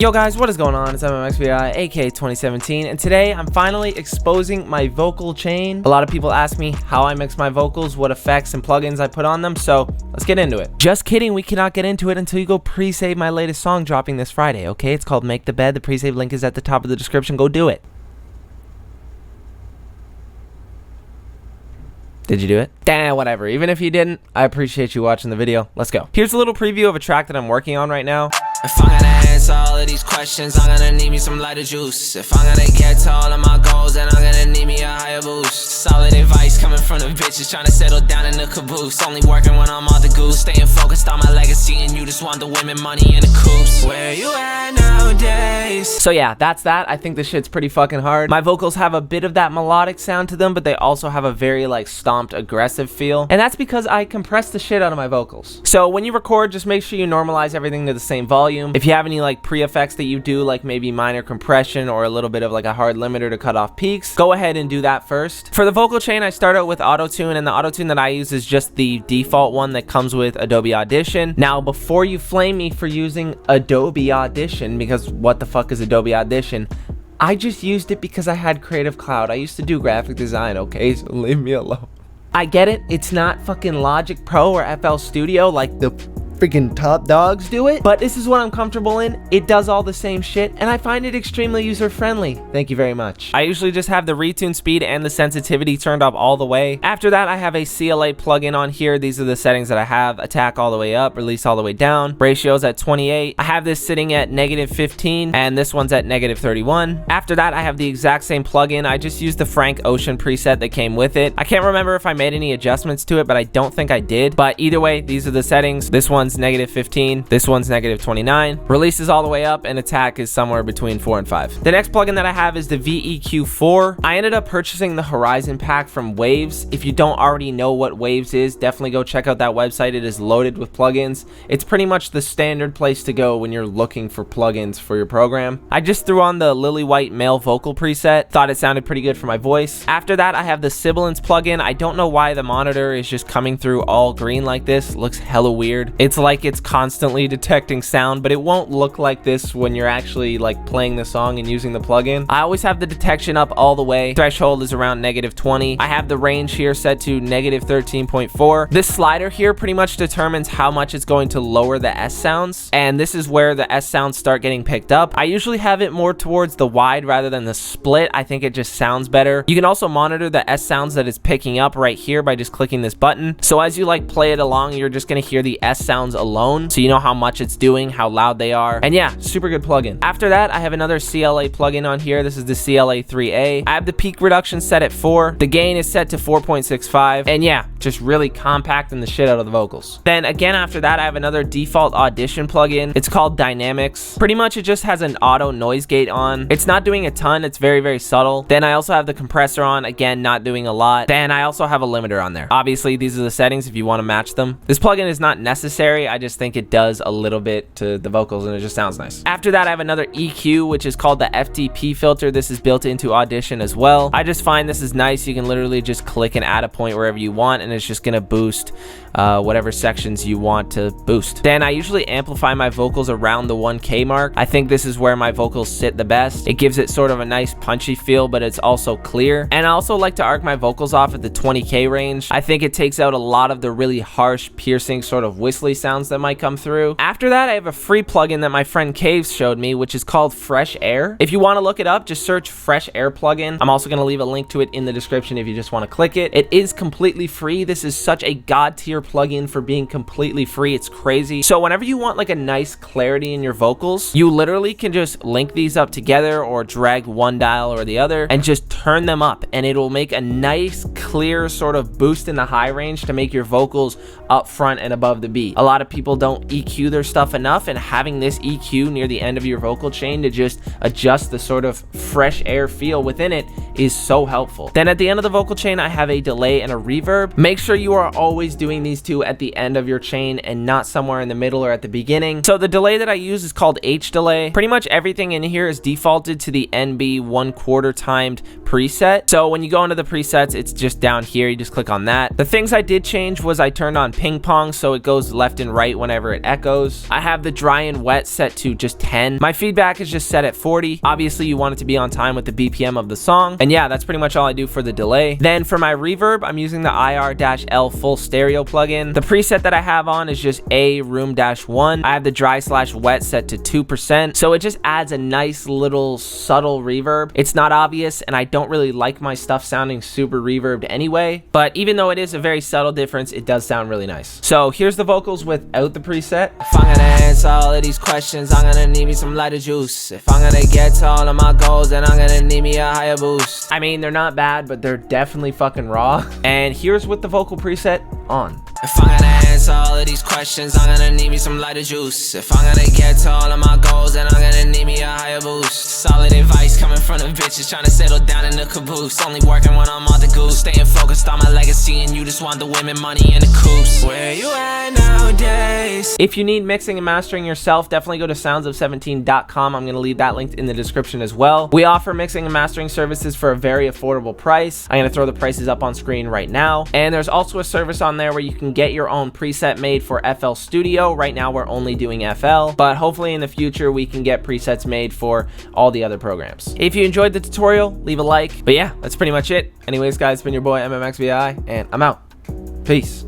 Yo guys, what is going on? It's mmxvii, aka 2017, and today I'm finally exposing my vocal chain. A lot of people ask me how I mix my vocals, what effects and plugins I put on them, so let's get into it. Just kidding, we cannot get into it until you go pre-save my latest song dropping this Friday, okay? It's called Make the Bed. The pre-save link is at the top of the description. Go do it. Did you do it? Damn, whatever. Even if you didn't, I appreciate you watching the video. Let's go. Here's a little preview of a track that I'm working on right now. If I'm gonna answer all of these questions, I'm gonna need me some lighter juice. If I'm gonna get to all of my goals, then I'm gonna need me a higher boost. Solid advice coming from the bitches trying to settle down in the caboose. Only working when I'm on the goose. Staying focused on my legacy, and you just want the women, money, and the coops. Where you at nowadays? So yeah, that's that. I think this shit's pretty fucking hard. My vocals have a bit of that melodic sound to them, but they also have a very like stomped, aggressive feel. And that's because I compress the shit out of my vocals. So when you record, just make sure you normalize everything to the same volume. If you have any like pre-effects that you do, like maybe minor compression or a little bit of like a hard limiter to cut off peaks, go ahead and do that first. For the vocal chain, I start out with auto-tune, and the auto-tune that I use is just the default one that comes with Adobe Audition. Now, before you flame me for using Adobe Audition, because what the fuck is Adobe Audition? I just used it because I had Creative Cloud. I used to do graphic design, okay? So leave me alone. I get it. It's not fucking Logic Pro or FL Studio like the freaking top dogs do it, but this is what I'm comfortable in. It does all the same shit, and I find it extremely user-friendly. Thank you very much. I usually just have the retune speed and the sensitivity turned up all the way. After that, I have a CLA plugin on here. These are the settings that I have: attack all the way up, release all the way down, ratios at 28. I have this sitting at -15, and this one's at -31. After that, I have the exact same plugin. I just used the Frank Ocean preset that came with it. I can't remember if I made any adjustments to it, but I don't think I did. But either way, these are the settings. This one's -15, this one's -29, release is all the way up, and attack is somewhere between 4 and 5. The next plugin that I have is the VEQ4. I ended up purchasing the Horizon pack from Waves. If you don't already know what Waves is, definitely go check out that website. It is loaded with plugins. It's pretty much the standard place to go when you're looking for plugins for your program. I just threw on the Lily White male vocal preset, thought it sounded pretty good for my voice. After that, I have the Sibilance plugin. I don't know why the monitor is just coming through all green like this. It looks hella weird. It's like it's constantly detecting sound, but it won't look like this when you're actually like playing the song and using the plugin. I always have the detection up all the way. Threshold is around -20. I have the range here set to -13.4. This slider here pretty much determines how much it's going to lower the S sounds, and this is where the S sounds start getting picked up. I usually have it more towards the wide rather than the split. I think it just sounds better. You can also monitor the S sounds that it's picking up right here by just clicking this button. So as you like play it along, you're just gonna hear the S sounds alone, so you know how much it's doing, how loud they are, and yeah, super good plugin. After that, I have another CLA plugin on here. This is the CLA 3A. I have the peak reduction set at 4. The gain is set to 4.65, and yeah, just really compacting the shit out of the vocals. Then again, after that, I have another default Audition plugin. It's called Dynamics. Pretty much it just has an auto noise gate on. It's not doing a ton. It's very, very subtle. Then I also have the compressor on, again, not doing a lot. Then I also have a limiter on there. Obviously, these are the settings if you want to match them. This plugin is not necessary. I just think it does a little bit to the vocals, and it just sounds nice. After that, I have another EQ, which is called the FTP filter. This is built into Audition as well. I just find this is nice. You can literally just click and add a point wherever you want, and it's just gonna boost whatever sections you want to boost. Then I usually amplify my vocals around the 1K mark. I think this is where my vocals sit the best. It gives it sort of a nice punchy feel, but it's also clear. And I also like to arc my vocals off at the 20K range. I think it takes out a lot of the really harsh, piercing, sort of whistly sounds that might come through. After that, I have a free plugin that my friend Caves showed me, which is called Fresh Air. If you want to look it up, just search Fresh Air plugin. I'm also going to leave a link to it in the description if you just want to click it. It is completely free. This is such a god tier plugin for being completely free. It's crazy. So whenever you want like a nice clarity in your vocals, you literally can just link these up together or drag one dial or the other and just turn them up, and it'll make a nice clear sort of boost in the high range to make your vocals up front and above the beat. A lot of people don't EQ their stuff enough, and having this EQ near the end of your vocal chain to just adjust the sort of fresh air feel within it is so helpful. Then at the end of the vocal chain, I have a delay and a reverb. Make sure you are always doing these two at the end of your chain and not somewhere in the middle or at the beginning. So the delay that I use is called H delay. Pretty much everything in here is defaulted to the NB 1/4 timed preset. So when you go into the presets, it's just down here. You just click on that. The things I did change was I turned on ping pong so it goes left and right whenever it echoes. I have the dry and wet set to just 10. My feedback is just set at 40. Obviously you want it to be on time with the BPM of the song. And yeah, that's pretty much all I do for the delay. Then for my reverb, I'm using the IR-L full stereo plugin. The preset that I have on is just A room-1. I have the dry/wet set to 2%. So it just adds a nice little subtle reverb. It's not obvious, and I don't really like my stuff sounding super reverbed anyway, but even though it is a very subtle difference, it does sound really nice. So here's the vocals without the preset. If I'm gonna answer all of these questions, I'm gonna need me some lighter juice. If I'm gonna get to all of my goals, then I'm gonna need me a higher boost. I mean, they're not bad, but they're definitely fucking raw. And here's with the vocal preset on. If I'm gonna answer all of these questions, I'm gonna need me some lighter juice. If I'm gonna get to all of my goals, then I'm gonna need me a higher boost. Solid advice coming from the bitches trying to settle down in the caboose. Only working when I'm on the goose. Staying focused on my legacy, and you just want the women, money, and the coops. Where you at nowadays? If you need mixing and mastering yourself, definitely go to sounds-of17.com. I'm gonna leave that linked in the description as well. We offer mixing and mastering services for a very affordable price. I'm gonna throw the prices up on screen right now. And there's also a service on there where you can get your own preset made for FL Studio. Right now we're only doing FL, but hopefully in the future we can get presets made for all the other programs. If you enjoyed the tutorial, leave a like. But yeah, that's pretty much it. Anyways guys, it's been your boy mmxvii, and I'm out. Peace.